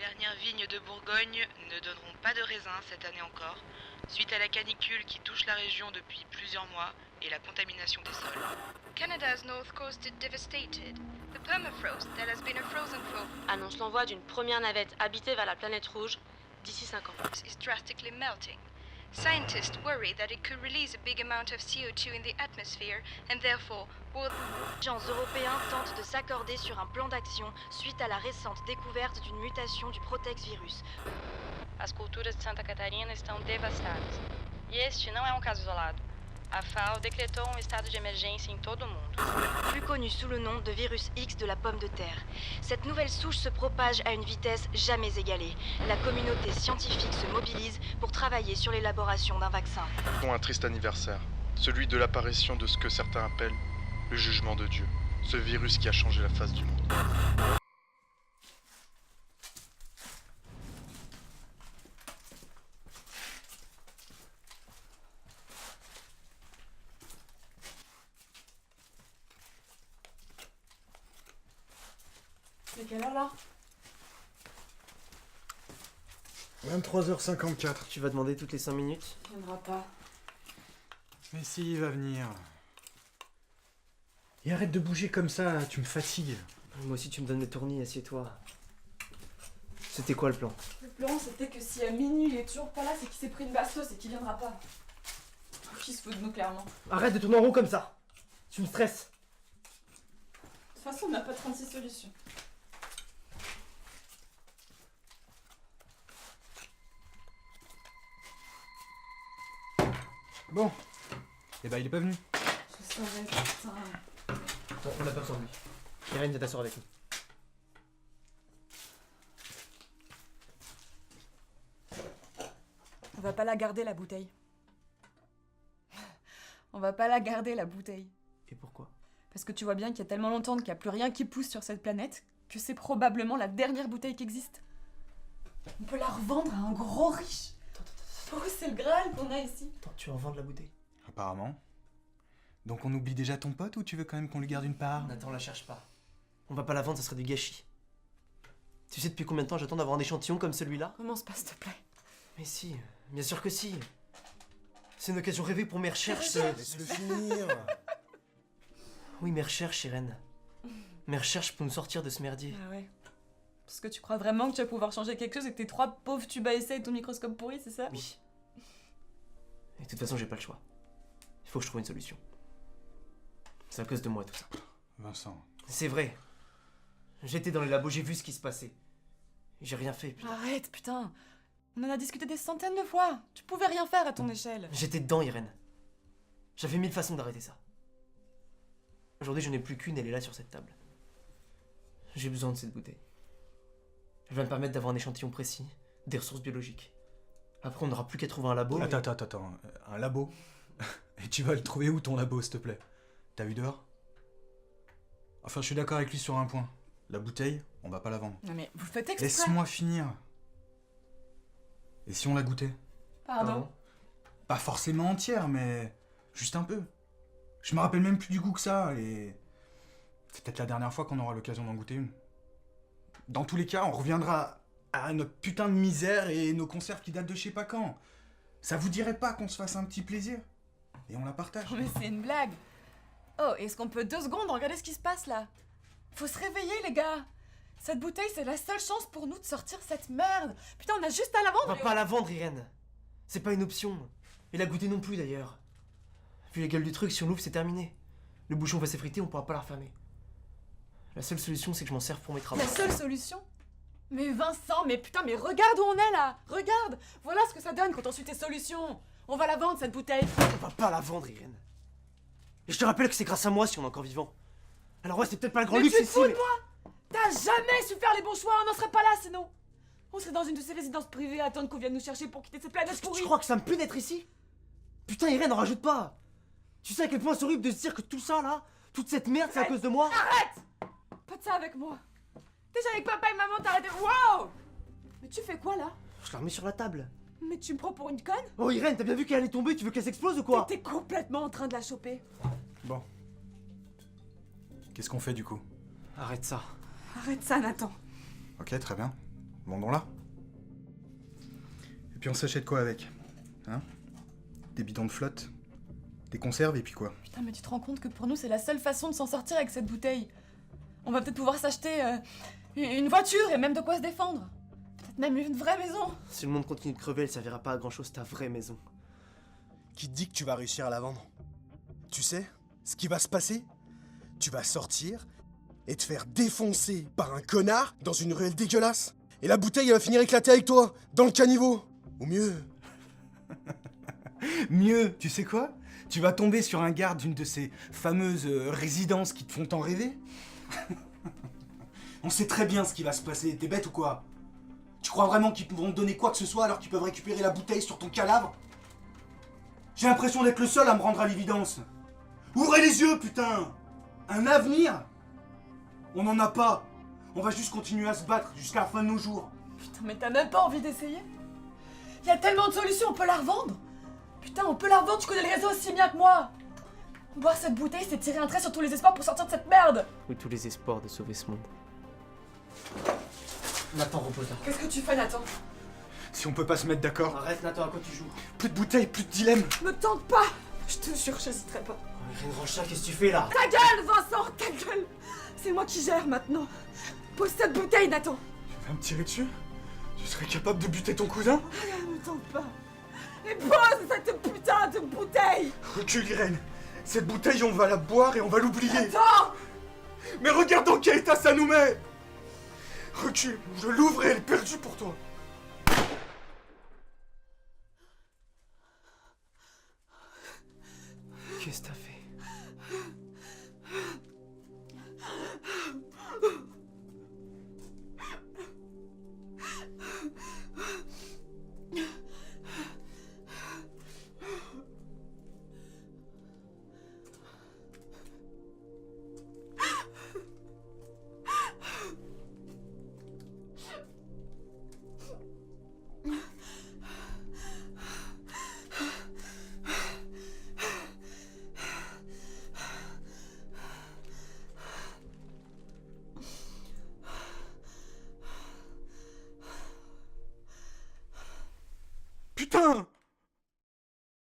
dernières vignes de Bourgogne ne donneront pas de raisins cette année encore, suite à la canicule qui touche la région depuis plusieurs mois et la contamination des sols. Canada's north coast is devastated. The permafrost that has been a frozen for Annonce l'envoi d'une première navette habitée vers la planète rouge d'ici 5 ans. is drastically melting. Scientists worry that it could release a big amount of CO2 in the atmosphere and therefore will... Les agents européens tentent de s'accorder sur un plan d'action suite à la récente découverte d'une mutation du Protex virus. As culturas de Santa Catarina estão devastadas. E este não é um caso isolado. A FAO decretou um estado de emergência em todo o mundo. Plus connu sous le nom de virus X de la pomme de terre. Cette nouvelle souche se propage à une vitesse jamais égalée. La communauté scientifique se mobilise pour travailler sur l'élaboration d'un vaccin. Un triste anniversaire, celui de l'apparition de ce que certains appellent le jugement de Dieu, ce virus qui a changé la face du monde. C'est quelle heure là? 23h54. Tu vas demander toutes les 5 minutes? Il viendra pas. Mais si, il va venir. Et arrête de bouger comme ça, tu me fatigues. Moi aussi tu me donnes les tournis, assieds-toi. C'était quoi le plan? Le plan c'était que si à minuit il est toujours pas là, c'est qu'il s'est pris une bastos et qu'il viendra pas. Qui se fout de nous clairement. Arrête de tourner en rond comme ça! Tu me stresses! De toute façon on n'a pas 36 solutions. Bon. Eh ben, il est pas venu. Je savais, putain. Bon, on a pas besoin de lui. Irène, viens t'asseoir avec nous. On va pas la garder la bouteille. On va pas la garder la bouteille. Et pourquoi? Parce que tu vois bien qu'il y a tellement longtemps qu'il n'y a plus rien qui pousse sur cette planète que c'est probablement la dernière bouteille qui existe. On peut la revendre à un gros riche. Oh, c'est le Graal qu'on a ici. Attends, tu vas en vendre la bouteille? Apparemment. Donc on oublie déjà ton pote ou tu veux quand même qu'on lui garde une part? Nathan, la cherche pas. On va pas la vendre, ça serait du gâchis. Tu sais depuis combien de temps j'attends d'avoir un échantillon comme celui-là? Commence pas, s'il te plaît. Mais si, bien sûr que si. C'est une occasion rêvée pour mes recherches. Laisse-le finir. Oui, mes recherches, Irène. Mes recherches pour nous sortir de ce merdier. Ah ouais. Parce que tu crois vraiment que tu vas pouvoir changer quelque chose avec tes 3 pauvres tubes à essai et ton microscope pourri, c'est ça? Oui. Et de toute façon, j'ai pas le choix. Il faut que je trouve une solution. C'est à cause de moi tout ça. Vincent. C'est vrai. J'étais dans les labos, j'ai vu ce qui se passait. J'ai rien fait, putain. Arrête, putain. On en a discuté des centaines de fois. Tu pouvais rien faire à ton échelle. J'étais dedans, Irène. J'avais 1000 façons d'arrêter ça. Aujourd'hui, je n'ai plus qu'une, elle est là sur cette table. J'ai besoin de cette bouteille. Elle va me permettre d'avoir un échantillon précis, des ressources biologiques. Après, on n'aura plus qu'à trouver un labo. Attends. Un labo? Et tu vas le trouver où ton labo, s'il te plaît? T'as vu dehors? Enfin, je suis d'accord avec lui sur un point. La bouteille, on va pas la vendre. Non mais vous le faites exprès. Laisse-moi finir. Et si on la goûtait? Pardon. Pas forcément entière, mais juste un peu. Je me rappelle même plus du goût que ça, et c'est peut-être la dernière fois qu'on aura l'occasion d'en goûter une. Dans tous les cas, on reviendra à notre putain de misère et nos conserves qui datent de je sais pas quand. Ça vous dirait pas qu'on se fasse un petit plaisir? Et on la partage. Mais c'est une blague. Oh, est-ce qu'on peut 2 secondes regarder ce qui se passe là? Faut se réveiller les gars. Cette bouteille, c'est la seule chance pour nous de sortir cette merde. Putain, on a juste à la On vendre. va pas la vendre, Irène. C'est pas une option. Et la goûter non plus, d'ailleurs. Vu la gueule du truc, si on l'ouvre, c'est terminé. Le bouchon va s'effriter, on pourra pas la refermer. La seule solution, c'est que je m'en serve pour mes travaux. La seule solution? Mais Vincent, mais putain, mais regarde où on est là. Regarde. Voilà ce que ça donne quand on suit tes solutions. On va la vendre cette bouteille. On va pas la vendre, Irène. Et je te rappelle que c'est grâce à moi si on est encore vivant. Alors ouais, c'est peut-être pas le grand Mais luxe tu te ici, fous de mais... moi? T'as jamais su faire les bons choix, on n'en serait pas là sinon. On serait dans une de ces résidences privées à attendre qu'on vienne nous chercher pour quitter cette planète pourrie. Tu crois que ça me plaît d'être ici? Putain, Irène, en rajoute pas. Tu sais à quel point c'est horrible de se dire que tout ça là, toute cette merde, c'est à cause de moi? Arrête! Pas de ça avec moi. Déjà avec papa et maman, t'as arrêté. Wow! Mais tu fais quoi là? Je la remets sur la table. Mais tu me prends pour une conne? Oh Irène, t'as bien vu qu'elle allait tomber, tu veux qu'elle s'explose ou quoi? T'es complètement en train de la choper. Bon. Qu'est-ce qu'on fait du coup? Arrête ça. Arrête ça, Nathan. Ok, très bien. vendons-la. Et puis on s'achète quoi avec? Hein? Des bidons de flotte? Des conserves et puis quoi? Putain, mais tu te rends compte que pour nous, c'est la seule façon de s'en sortir avec cette bouteille. On va peut-être pouvoir s'acheter une voiture et même de quoi se défendre. Peut-être même une vraie maison. Si le monde continue de crever, elle servira pas à grand chose ta vraie maison. Qui te dit que tu vas réussir à la vendre? Tu sais, ce qui va se passer? Tu vas sortir et te faire défoncer par un connard dans une ruelle dégueulasse. Et la bouteille, elle va finir éclatée avec toi, dans le caniveau. Ou mieux. Mieux, tu sais quoi? Tu vas tomber sur un garde d'une de ces fameuses résidences qui te font t'en rêver. On sait très bien ce qui va se passer, t'es bête ou quoi? Tu crois vraiment qu'ils vont te donner quoi que ce soit alors qu'ils peuvent récupérer la bouteille sur ton cadavre? J'ai l'impression d'être le seul à me rendre à l'évidence. Ouvrez les yeux, putain! Un avenir? On n'en a pas. On va juste continuer à se battre jusqu'à la fin de nos jours. Putain, mais t'as même pas envie d'essayer? Il y a tellement de solutions, on peut la revendre. Putain, on peut la revendre, tu connais le réseau aussi bien que moi. Boire cette bouteille, c'est tirer un trait sur tous les espoirs pour sortir de cette merde. Oui, tous les espoirs de sauver ce monde. Nathan, repose-toi. Qu'est-ce que tu fais, Nathan? Si on peut pas se mettre d'accord. Arrête, Nathan, à quoi tu joues? Plus de bouteille, plus de dilemme. Me tente pas. Je te jure, j'hésiterai pas. Irène Ranchat, qu'est-ce que tu fais là? Ta gueule, Vincent, ta gueule. C'est moi qui gère maintenant. Pose cette bouteille, Nathan. Tu vas me tirer dessus? Tu serais capable de buter ton cousin? Me tente pas. Et pose cette putain de bouteille. Recule, Irène. Cette bouteille, on va la boire et on va l'oublier. Attends. Mais regarde dans quel état ça nous met. Recule, je l'ouvre et elle est perdue pour toi.